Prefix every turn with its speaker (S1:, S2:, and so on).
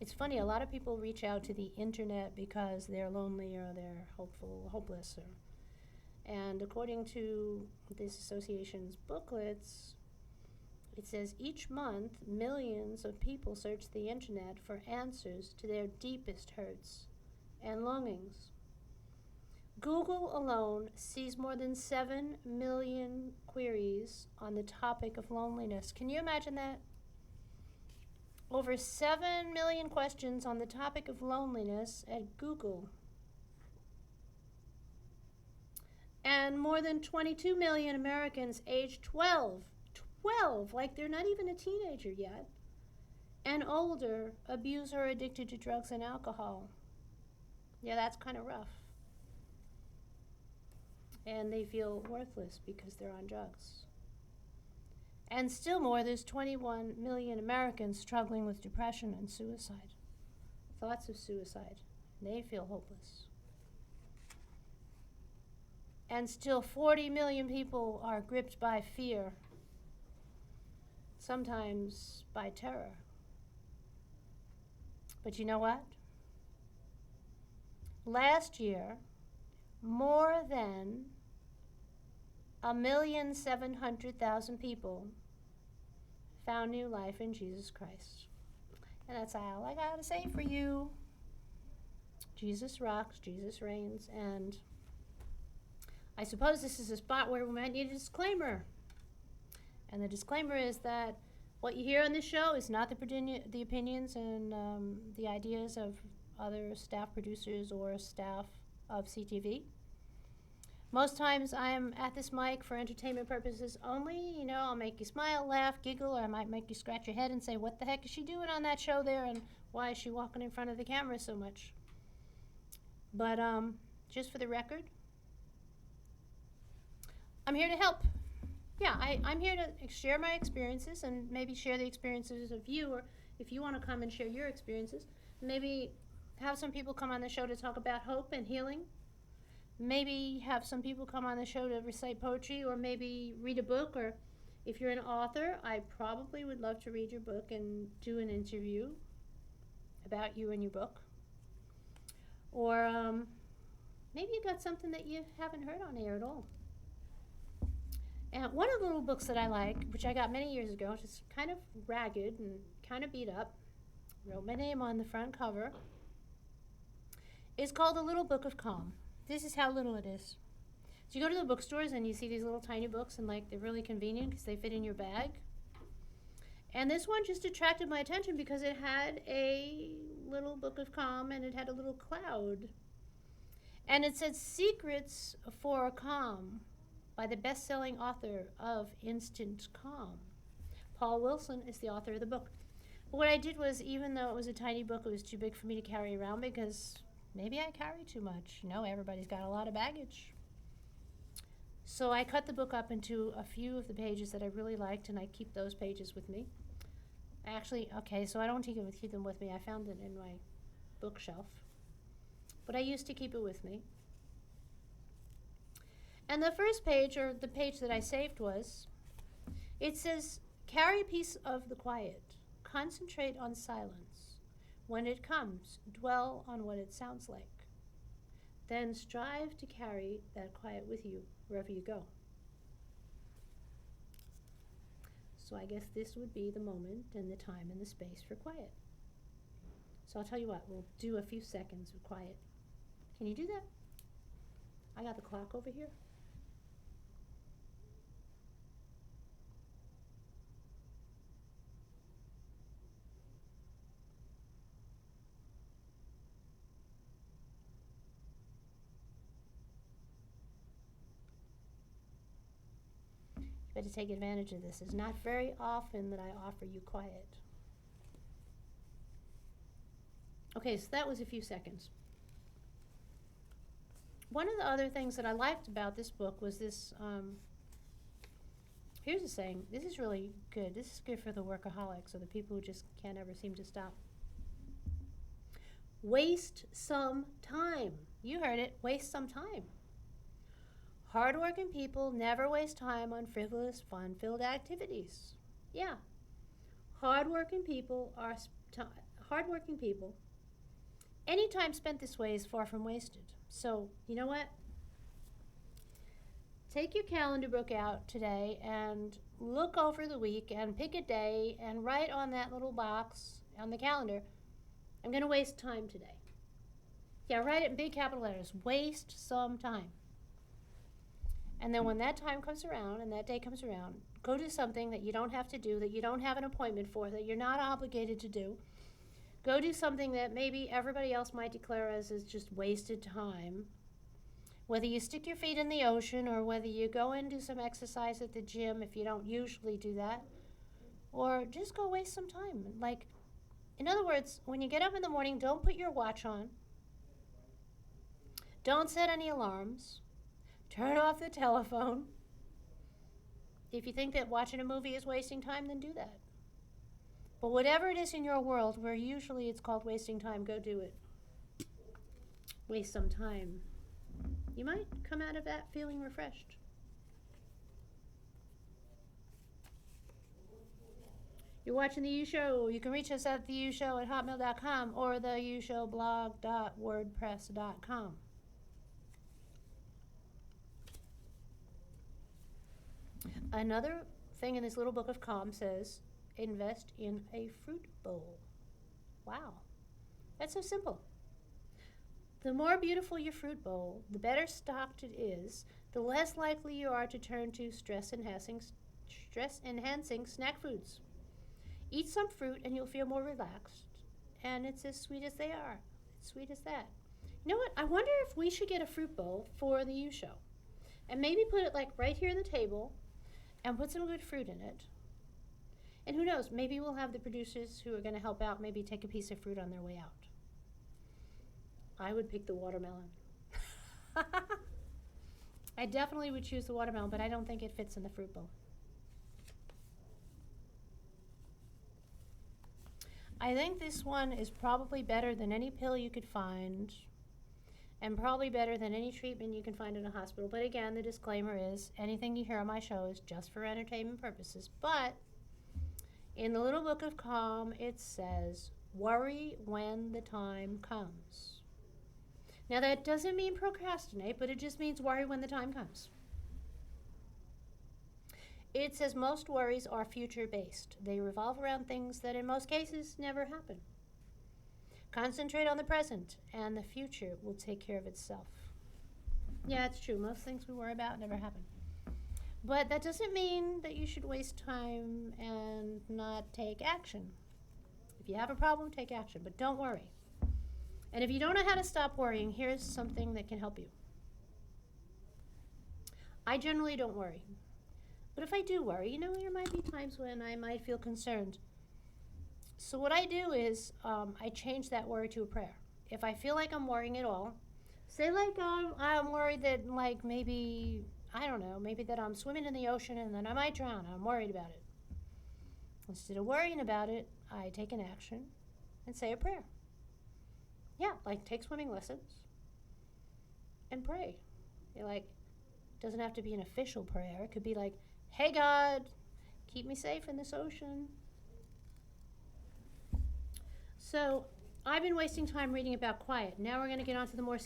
S1: It's funny, a lot of people reach out to the internet because they're lonely or they're hopeless. And according to this association's booklets, it says each month, millions of people search the internet for answers to their deepest hurts and longings. Google alone sees more than 7 million queries on the topic of loneliness. Can you imagine that? Over 7 million questions on the topic of loneliness at Google. And more than 22 million Americans aged 12, like they're not even a teenager yet, and older abuse or are addicted to drugs and alcohol. Yeah, that's kind of rough. And they feel worthless because they're on drugs. And still more, there's 21 million Americans struggling with depression and suicide. Thoughts of suicide. They feel hopeless. And still 40 million people are gripped by fear, sometimes by terror. But you know what? Last year, more than 1,700,000 people found new life in Jesus Christ. And that's all I gotta say for you. Jesus rocks, Jesus reigns, and I suppose this is a spot where we might need a disclaimer. And the disclaimer is that what you hear on this show is not the opinions and the ideas of other staff producers or staff of CTV. Most times I am at this mic for entertainment purposes only. You know, I'll make you smile, laugh, giggle, or I might make you scratch your head and say, what the heck is she doing on that show there, and why is she walking in front of the camera so much? But just for the record, I'm here to help. Yeah, I'm here to share my experiences and maybe share the experiences of you, or if you want to come and share your experiences, maybe have some people come on the show to talk about hope and healing. Maybe have some people come on the show to recite poetry, or maybe read a book, or if you're an author, I probably would love to read your book and do an interview about you and your book. Or maybe you got something that you haven't heard on air at all. And one of the little books that I like, which I got many years ago, just kind of ragged and kind of beat up, wrote my name on the front cover, is called A Little Book of Calm. This is how little it is. So you go to the bookstores and you see these little tiny books, and like they're really convenient because they fit in your bag. And this one just attracted my attention because it had a little book of calm and it had a little cloud. And it said Secrets for Calm by the best-selling author of Instant Calm. Paul Wilson is the author of the book. But what I did was, even though it was a tiny book, it was too big for me to carry around because maybe I carry too much. You know, everybody's got a lot of baggage. So I cut the book up into a few of the pages that I really liked, and I keep those pages with me. Actually, okay, so I don't keep them with me. I found it in my bookshelf. But I used to keep it with me. And the first page, or the page that I saved, it says, carry peace of the quiet. Concentrate on silence. When it comes, dwell on what it sounds like. Then strive to carry that quiet with you wherever you go. So I guess this would be the moment and the time and the space for quiet. So I'll tell you what, we'll do a few seconds of quiet. Can you do that? I got the clock over here. You better take advantage of this. It's not very often that I offer you quiet. Okay, so that was a few seconds. One of the other things that I liked about this book was this, here's a saying, this is really good. This is good for the workaholics, or the people who just can't ever seem to stop. Waste some time. You heard it, waste some time. Hardworking people never waste time on frivolous, fun-filled activities. Yeah. Hardworking people hardworking people, any time spent this way is far from wasted. So, you know what? Take your calendar book out today and look over the week and pick a day and write on that little box on the calendar, I'm going to waste time today. Yeah, write it in big capital letters. Waste some time. And then when that time comes around and that day comes around, go do something that you don't have to do, that you don't have an appointment for, that you're not obligated to do. Go do something that maybe everybody else might declare as is just wasted time. Whether you stick your feet in the ocean or whether you go and do some exercise at the gym if you don't usually do that, or just go waste some time. Like, in other words, when you get up in the morning, don't put your watch on. Don't set any alarms. Turn off the telephone. If you think that watching a movie is wasting time, then do that. But whatever it is in your world where usually it's called wasting time, go do it. Waste some time. You might come out of that feeling refreshed. You're watching The U Show. You can reach us at theushow@hotmail.com or theushowblog.wordpress.com. Another thing in this little book of calm says, invest in a fruit bowl. Wow, that's so simple. The more beautiful your fruit bowl, the better stocked it is, the less likely you are to turn to stress-enhancing snack foods. Eat some fruit and you'll feel more relaxed, and it's as sweet as they are. It's sweet as that. You know what? I wonder if we should get a fruit bowl for the U Show, and maybe put it like right here on the table, and put some good fruit in it. And who knows, maybe we'll have the producers who are going to help out maybe take a piece of fruit on their way out. I would pick the watermelon. I definitely would choose the watermelon, but I don't think it fits in the fruit bowl. I think this one is probably better than any pill you could find, and probably better than any treatment you can find in a hospital. But again, the disclaimer is anything you hear on my show is just for entertainment purposes. But in the little book of calm, it says, worry when the time comes. Now that doesn't mean procrastinate, but it just means worry when the time comes. It says most worries are future-based. They revolve around things that in most cases never happen. Concentrate on the present, and the future will take care of itself. Yeah, it's true. Most things we worry about never happen. But that doesn't mean that you should waste time and not take action. If you have a problem, take action, but don't worry. And if you don't know how to stop worrying, here's something that can help you. I generally don't worry. But if I do worry, there might be times when I might feel concerned. So what I do is I change that worry to a prayer. If I feel like I'm worrying at all, say like I'm worried that like maybe, I don't know, maybe that I'm swimming in the ocean and then I might drown. I'm worried about it. Instead of worrying about it, I take an action and say a prayer. Yeah, like take swimming lessons and pray. Doesn't have to be an official prayer. It could be like, hey God, keep me safe in this ocean. So I've been wasting time reading about quiet. Now we're going to get on to the more